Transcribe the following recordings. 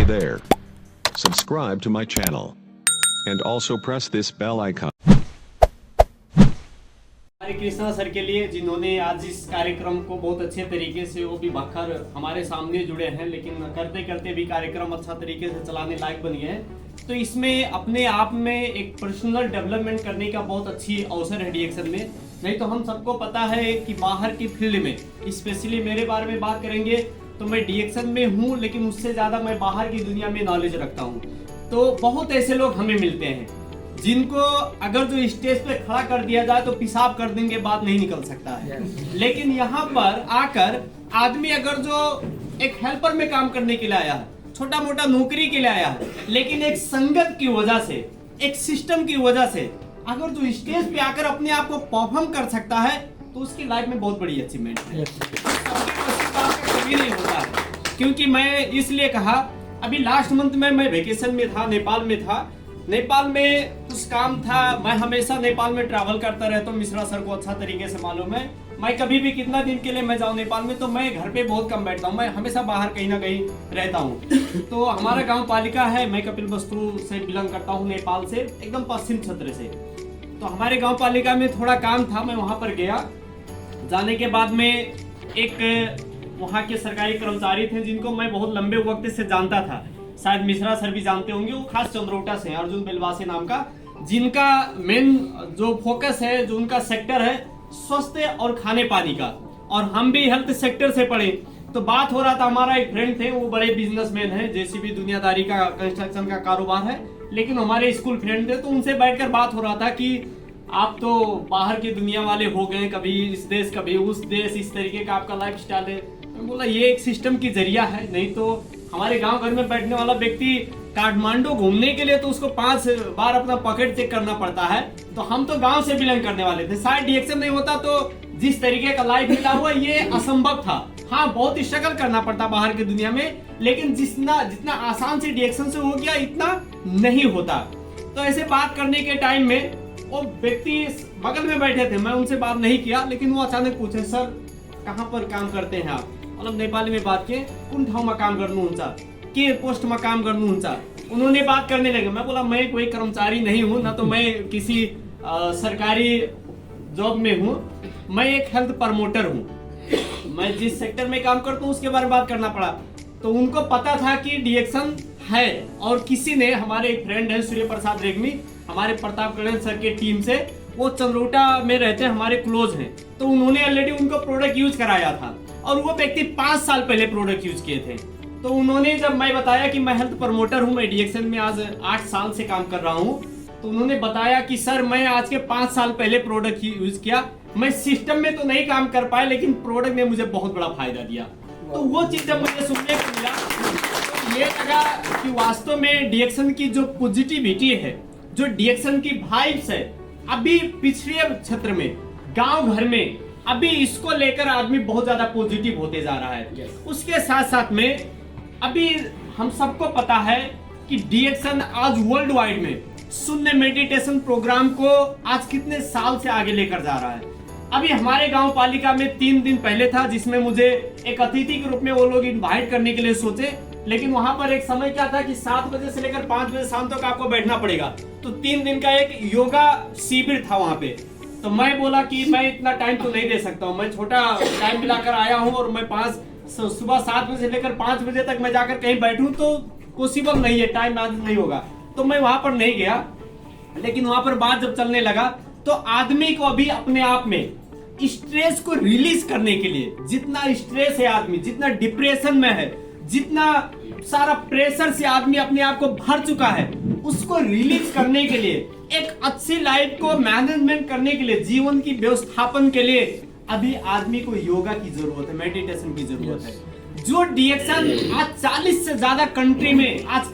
there. Subscribe to my channel. And also press this bell icon. Hare Krishna sir के लिए, जिन्होंने आज इस कार्यक्रम को बहुत अच्छे तरीके से वो भी बखर हमारे सामने जुड़े हैं, लेकिन करते करते भी कार्यक्रम अच्छा तरीके से चलाने लायक बन गए हैं। तो इसमें अपने आप में एक पर्सनल डेवलपमेंट करने का बहुत अच्छी अवसर है डीएक्शन में। नहीं तो हम सबको पता है कि बाहर की फील्ड में, स्पेशली मेरे बारे में बात करेंगे तो मैं डीएक्शन में हूँ, लेकिन उससे ज़्यादा मैं बाहर की दुनिया में नॉलेज रखता हूँ। तो बहुत ऐसे लोग हमें मिलते हैं जिनको अगर जो स्टेज पे खड़ा कर दिया जाए तो पेशाब कर देंगे, बात नहीं निकल सकता है। लेकिन यहाँ पर आकर आदमी अगर जो एक हेल्पर में काम करने के लिए आया है, छोटा मोटा नौकरी के लिए आया है, लेकिन एक संगत की वजह से, एक सिस्टम की वजह से अगर जो स्टेज पे आकर अपने आप को परफॉर्म कर सकता है तो उसकी लाइफ में बहुत बड़ी अचीवमेंट है। कभी नहीं होता है, क्योंकि मैं इसलिए कहा, अभी लास्ट मंथ में मैं वेकेशन में था, नेपाल में था। नेपाल में कुछ काम था, मैं हमेशा नेपाल में ट्रैवल करता रहता हूँ, मिश्रा सर को अच्छा तरीके से मालूम है। मैं कभी भी कितना दिन के लिए मैं जाऊँ नेपाल में, तो मैं घर पे बहुत कम बैठता हूँ, मैं हमेशा बाहर कहीं ना कहीं रहता हूँ। तो हमारा गांव पालिका है, मैं कपिलवस्तु से बिलोंग करता हूँ, नेपाल से, एकदम पश्चिम क्षेत्र से। तो हमारे गाँव पालिका में थोड़ा काम था, मैं वहाँ पर गया। जाने के बाद में एक वहाँ के सरकारी कर्मचारी थे जिनको मैं बहुत लंबे वक्त से जानता था, शायद मिश्रा सर भी जानते होंगे, वो खास चंद्रोटा से हैं, अर्जुन बेलवासी नाम का, जिनका मेन जो फोकस है, जो उनका सेक्टर है स्वास्थ्य और खाने पानी का। और हम भी हेल्थ सेक्टर से पढ़े। तो बात हो रहा था, हमारा एक फ्रेंड थे, वो बड़े बिजनेसमैन है, जेसीबी दुनियादारी का, कंस्ट्रक्शन का कारोबार है, लेकिन हमारे स्कूल फ्रेंड थे। तो उनसे बैठकर बात हो रहा था कि आप तो बाहर की दुनिया वाले हो गए, कभी इस देश कभी उस देश, इस तरीके का आपका लाइफ स्टाइल है। मैं बोला ये एक सिस्टम की जरिया है, नहीं तो हमारे गांव घर में बैठने वाला व्यक्ति काठमांडू घूमने के लिए तो उसको 5 बार अपना पॉकेट चेक करना पड़ता है। तो हम तो गांव से बिलोंग करने वाले थे, शायद डीएक्शन नहीं होता तो जिस तरीके का लाइफ मिला हुआ ये असंभव था। हाँ, बहुत स्ट्रगल करना पड़ता बाहर की दुनिया में, लेकिन जितना आसान से डीएक्शन से हो गया, इतना नहीं होता। तो ऐसे बात करने के टाइम में वो व्यक्ति बगल में बैठे थे, मैं उनसे बात नहीं किया, लेकिन वो अचानक पूछे, सर कहाँ पर काम करते हैं आप? मतलब नेपाली में बात किए, कुन ठाउँमा काम गर्नुहुन्छ, के पोस्टमा काम गर्नुहुन्छ? उन्होंने बात करने लगे। मैं बोला मैं कोई कर्मचारी नहीं हूँ, ना तो मैं किसी सरकारी जॉब में हूँ, मैं एक हेल्थ प्रमोटर हूँ। मैं जिस सेक्टर में काम करता हूँ उसके बारे में बात करना पड़ा। तो उनको पता था कि डीएक्शन है, और किसी ने, हमारे एक फ्रेंड है सूर्य प्रसाद रेग्मी, हमारे प्रतापगढ़ सर के टीम से, वो चंद्रोटा में रहते हैं, हमारे क्लोज हैं। तो उन्होंने ऑलरेडी उनको प्रोडक्ट यूज कराया था, और वो व्यक्ति 5 साल पहले प्रोडक्ट यूज किए थे। तो उन्होंने जब मैं बताया कि मैं हेल्थ प्रमोटर हूँ, मैं डीएक्शन में आज 8 साल से काम कर रहा हूँ, तो उन्होंने बताया कि सर मैं आज के 5 साल पहले प्रोडक्ट यूज किया, मैं सिस्टम में तो नहीं काम कर पाया, लेकिन प्रोडक्ट ने मुझे बहुत बड़ा फायदा दिया। तो वो चीज जब मुझे सुनने को मिला तो ये लगा कि वास्तव में डीएक्शन की जो पॉजिटिविटी है, जो डीएक्शन की वाइब्स है, अभी पिछड़े क्षेत्र में, गांव घर में, अभी इसको लेकर आदमी बहुत ज्यादा पॉजिटिव होते जा रहा है। उसके साथ साथ में अभी हम सबको पता है कि डीएक्शन आज वर्ल्ड वाइड में शून्य मेडिटेशन प्रोग्राम को आज कितने साल से आगे लेकर जा रहा है। अभी हमारे गांव पालिका में 3 दिन पहले था, जिसमें मुझे एक अतिथि के रूप में वो लोग इनवाइट करने के लिए सोचे, लेकिन वहां पर एक समय क्या था कि 7 बजे से लेकर 5 बजे शाम तक आपको बैठना पड़ेगा। तो 3 दिन का एक योगा शिविर था वहां पे। तो मैं बोला कि मैं इतना टाइम तो नहीं दे सकता हूँ, मैं छोटा टाइम मिलाकर आया हूँ, और मैं सुबह 7 बजे से लेकर 5 बजे तक मैं जाकर कहीं बैठूं तो पॉसिबल नहीं है, टाइम मैनेज नहीं होगा। तो मैं वहां पर नहीं गया। लेकिन वहां पर बात जब चलने लगा तो आदमी को अभी अपने आप में स्ट्रेस को रिलीज करने के लिए, जितना स्ट्रेस है आदमी, जितना डिप्रेशन में है, जितना सारा प्रेशर से आदमी अपने आप को भर चुका है, उसको रिलीज करने के लिए, एक अच्छी लाइफ को मैनेजमेंट करने के लिए, जीवन की व्यवस्थापन के लिए अभी आदमी को योगा की जरूरत है, मेडिटेशन की जरूरत है। जो डीएक्शन आज 40 से ज्यादा कंट्री में आज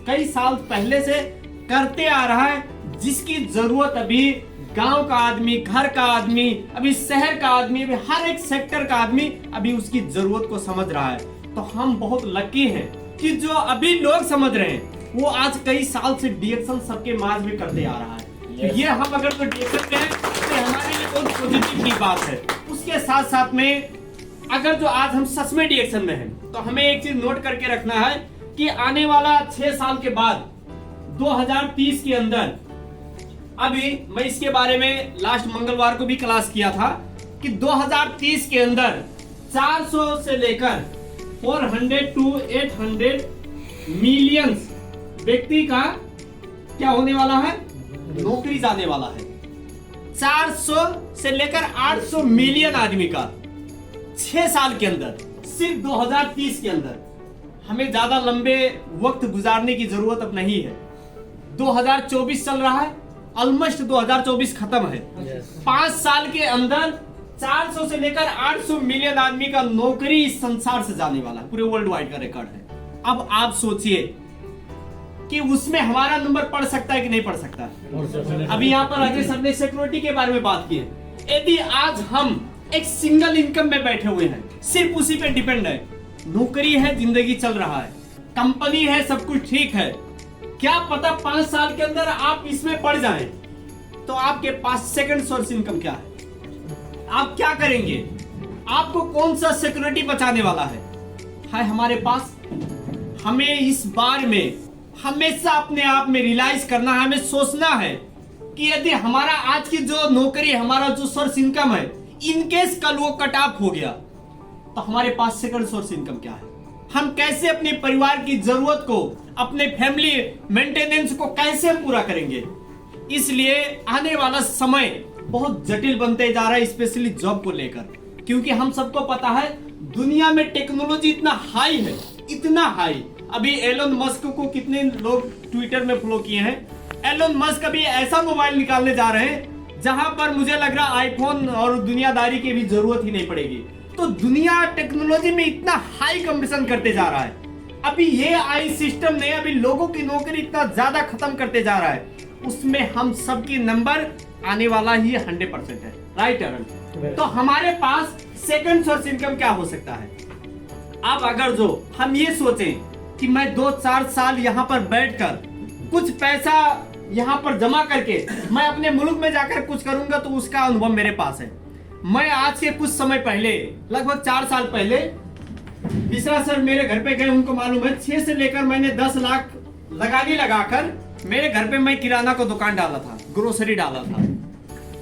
कई साल पहले से करते आ रहा है, जिसकी जरूरत अभी गांव का आदमी, घर का आदमी, अभी शहर का आदमी, अभी हर एक सेक्टर का आदमी अभी उसकी जरूरत को समझ रहा है। तो हम बहुत लकी हैं कि जो अभी लोग समझ रहे हैं वो आज कई साल से डीएक्शन सबके मार्ग में करते आ रहा है। तो ये हम अगर तो डीएक्शन पे हैं तो हमारे लिए बहुत पॉजिटिव की बात है। उसके साथ साथ में अगर जो आज हम सच में डीएक्शन में हैं तो हमें एक चीज नोट करके रखना है कि आने वाला 6 साल के बाद 2030 के अंदर, अभी मैं इसके बारे में लास्ट मंगलवार को भी क्लास किया था कि 2030 के अंदर 400 से लेकर 400 टू 800 मिलियंस व्यक्ति का क्या होने वाला है, नौकरी जाने वाला है। 400 से लेकर 800 मिलियन आदमी का 6 साल के अंदर, सिर्फ 2030 के अंदर। हमें ज्यादा लंबे वक्त गुजारने की जरूरत अब नहीं है। 2024 चल रहा है, ऑलमोस्ट 2024 खत्म है। 5 साल के अंदर 400 से लेकर 800 मिलियन आदमी का नौकरी इस संसार से जाने वाला है, पूरे वर्ल्ड वाइड का रिकॉर्ड है। अब आप सोचिए कि उसमें हमारा नंबर पड़ सकता है कि नहीं पड़ सकता। अभी यहाँ पर अजय सर ने सिक्योरिटी के बारे में बात की है। यदि आज हम एक सिंगल इनकम में बैठे हुए हैं, सिर्फ उसी पे डिपेंड है, नौकरी है, जिंदगी चल रहा है, कंपनी है, सब कुछ ठीक है, क्या पता 5 साल के अंदर आप इसमें पड़ जाएं, तो आपके पास सेकंड सोर्स इनकम क्या है? आप क्या करेंगे? आपको कौन सा सिक्योरिटी बचाने वाला है हमारे पास? हमें इस बार में हमेशा अपने आप में रियलाइज करना है, हमें सोचना है कि यदि हमारा आज की जो नौकरी, हमारा जो सोर्स इनकम है, इनकेस कल वो कट ऑफ हो गया तो हमारे पास सेकंड सोर्स इनकम क्या है? हम कैसे अपने परिवार की जरूरत को, अपने फैमिली मेंटेनेंस को कैसे हम पूरा करेंगे? इसलिए आने वाला समय बहुत जटिल बनते जा रहा है, स्पेशली जॉब को लेकर, क्योंकि हम सबको पता है दुनिया में टेक्नोलॉजी इतना हाई है, इतना हाई। अभी एलोन मस्क को कितने लोग ट्विटर में फॉलो किए हैं? एलोन मस्क अभी ऐसा मोबाइल निकालने जा रहे हैं जहां पर मुझे लग रहा आईफोन और दुनियादारी की भी जरूरत ही नहीं पड़ेगी। तो दुनिया टेक्नोलॉजी में इतना हाई कंपटीशन करते जा रहा है। अभी ये आई सिस्टम ने अभी लोगों की नौकरी इतना ज्यादा खत्म करते जा रहा है, उसमें हम सबकी नंबर आने वाला ही 100% है। राइट अरुण? तो हमारे पास सेकंड सोर्स इनकम क्या हो सकता है? अब अगर जो हम ये सोचें कि मैं 2-4 साल यहाँ पर बैठकर कुछ पैसा यहाँ पर जमा करके मैं अपने मुल्क में जाकर कुछ करूंगा, तो उसका अनुभव मेरे पास है। मैं आज से कुछ समय पहले, लगभग 4 साल पहले, मिश्रा सर मेरे घर पे गए, उनको मालूम है 6 से लेकर मैंने 10 लाख लगाकर मेरे घर पे मैं किराना को दुकान डाला था, ग्रोसरी डाला था,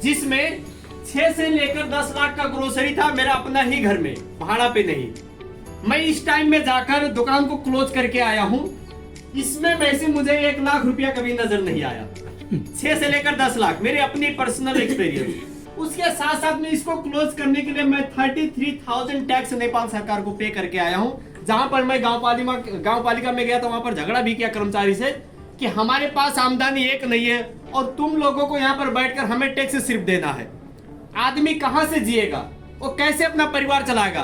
जिसमें 6 से लेकर 10 लाख का ग्रोसरी था मेरा अपना ही घर में, भाड़ा पे नहीं। मैं इस टाइम में जाकर दुकान को क्लोज करके आया हूं, इसमें वैसे मुझे 1 लाख रुपया कभी नजर नहीं आया। 6 से लेकर 10 लाख मेरे अपनी पर्सनल एक्सपीरियंस। उसके साथ साथ में इसको क्लोज करने के लिए मैं 33,000 टैक्स नेपाल सरकार को पे करके आया हूं। जहां पर मैं गांव पालिका में गया तो वहां पर झगड़ा भी किया कर्मचारी से कि हमारे पास आमदनी एक नहीं है और तुम लोगों को यहाँ पर बैठकर हमें टैक्स सिर्फ देना है। आदमी कहां से जिएगा, वो कैसे अपना परिवार चलाएगा?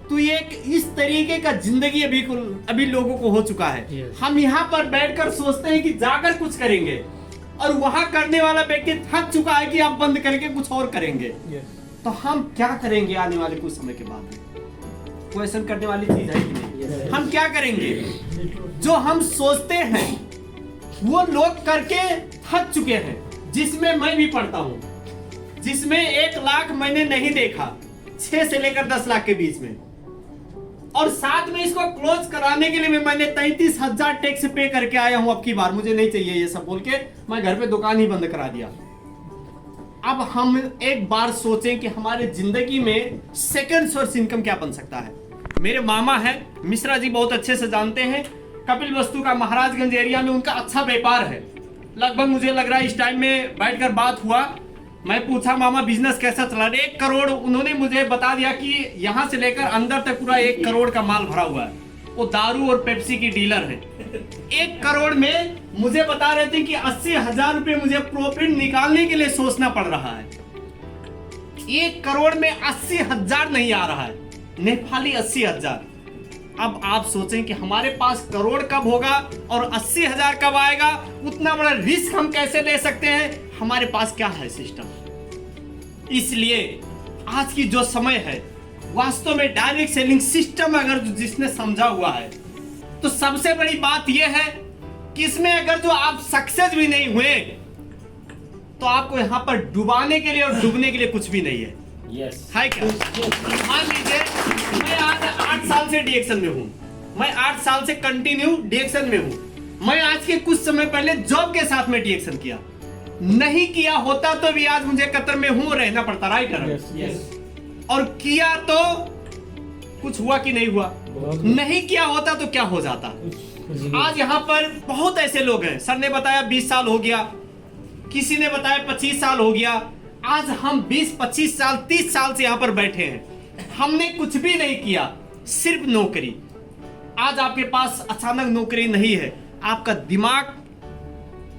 तो ये इस तरीके का जिंदगी अभी लोगों को हो चुका है। हम यहाँ पर बैठकर सोचते हैं कि जाकर कुछ करेंगे और वहां करने वाला व्यक्ति थक चुका है कि आप बंद करके कुछ और करेंगे। तो हम क्या करेंगे आने वाले कुछ समय के बाद? क्वेश्चन करने वाली चीज है कि नहीं? हम क्या करेंगे? जो हम सोचते हैं वो लोग करके थक चुके हैं, जिसमें मैं भी पढ़ता हूं, जिसमें 1 लाख मैंने नहीं देखा 6 से लेकर 10 लाख के बीच में, और साथ में इसको क्लोज कराने के लिए मैंने 33,000 टैक्स पे करके आया हूं। अब की बार मुझे नहीं चाहिए ये सब बोल के मैं घर पे दुकान ही बंद करा दिया। अब हम एक बार सोचें कि हमारे जिंदगी में सेकंड सोर्स इनकम क्या बन सकता है। मेरे मामा है, मिश्रा जी बहुत अच्छे से जानते हैं, कपिल वस्तु का महाराजगंज एरिया में उनका अच्छा व्यापार है। लगभग मुझे लग रहा है इस टाइम में बैठकर बात हुआ, मैं पूछा मामा बिजनेस कैसा चला रहे? 1 करोड़ उन्होंने मुझे बता दिया कि यहाँ से लेकर अंदर तक पूरा 1 करोड़ का माल भरा हुआ है। वो दारू और पेप्सी की डीलर है। 1 करोड़ में मुझे बता रहे थे कि 80,000 रुपए मुझे प्रॉफिट निकालने के लिए सोचना पड़ रहा है। 1 करोड़ में 80,000 नहीं आ रहा है, नेपाली 80,000। अब आप सोचें कि हमारे पास करोड़ कब होगा और 80,000 कब आएगा? उतना बड़ा रिस्क हम कैसे ले सकते हैं? हमारे पास क्या है सिस्टम? इसलिए आज की जो समय है, वास्तव में डायरेक्ट सेलिंग सिस्टम अगर जिसने समझा हुआ है, तो सबसे बड़ी बात यह है कि इसमें अगर जो आप सक्सेस भी नहीं हुए तो आपको यहां पर डुबाने के लिए और डूबने के लिए कुछ भी नहीं है। है क्या? मान लीजिए मैं आज 8 साल से डीएक्शन में हूं, मैं 8 साल से कंटिन्यू डीएक्शन में हूं। मैं आज के कुछ समय पहले जॉब के साथ में डीएक्शन किया, नहीं किया होता तो भी आज मुझे कतर में हूं, रहना पड़ता, राइट? और किया तो कुछ हुआ कि नहीं हुआ? नहीं किया होता तो क्या हो जाता? आज यहाँ पर बहुत ऐसे लोग हैं, सर ने बताया 20 साल हो गया, किसी ने बताया 25 साल हो गया। आज हम 20, 25 साल, 30 साल से यहाँ पर बैठे हैं, हमने कुछ भी नहीं किया, सिर्फ नौकरी। आज आपके पास अचानक नौकरी नहीं है, आपका दिमाग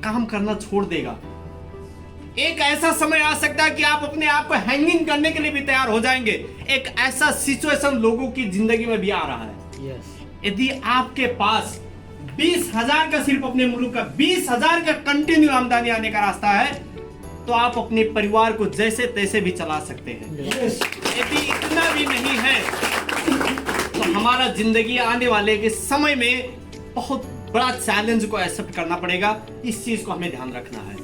काम करना छोड़ देगा। एक ऐसा समय आ सकता है कि आप अपने आप को हैंगिंग करने के लिए भी तैयार हो जाएंगे। एक ऐसा सिचुएशन लोगों की जिंदगी में भी आ रहा है। यदि आपके पास 20,000 का, सिर्फ अपने मुल्क का 20,000 का कंटिन्यू आमदनी आने का रास्ता है, तो आप अपने परिवार को जैसे तैसे भी चला सकते हैं। यदि इतना भी नहीं है तो हमारा जिंदगी आने वाले के समय में बहुत बड़ा चैलेंज को एक्सेप्ट करना पड़ेगा। इस चीज को हमें ध्यान रखना है।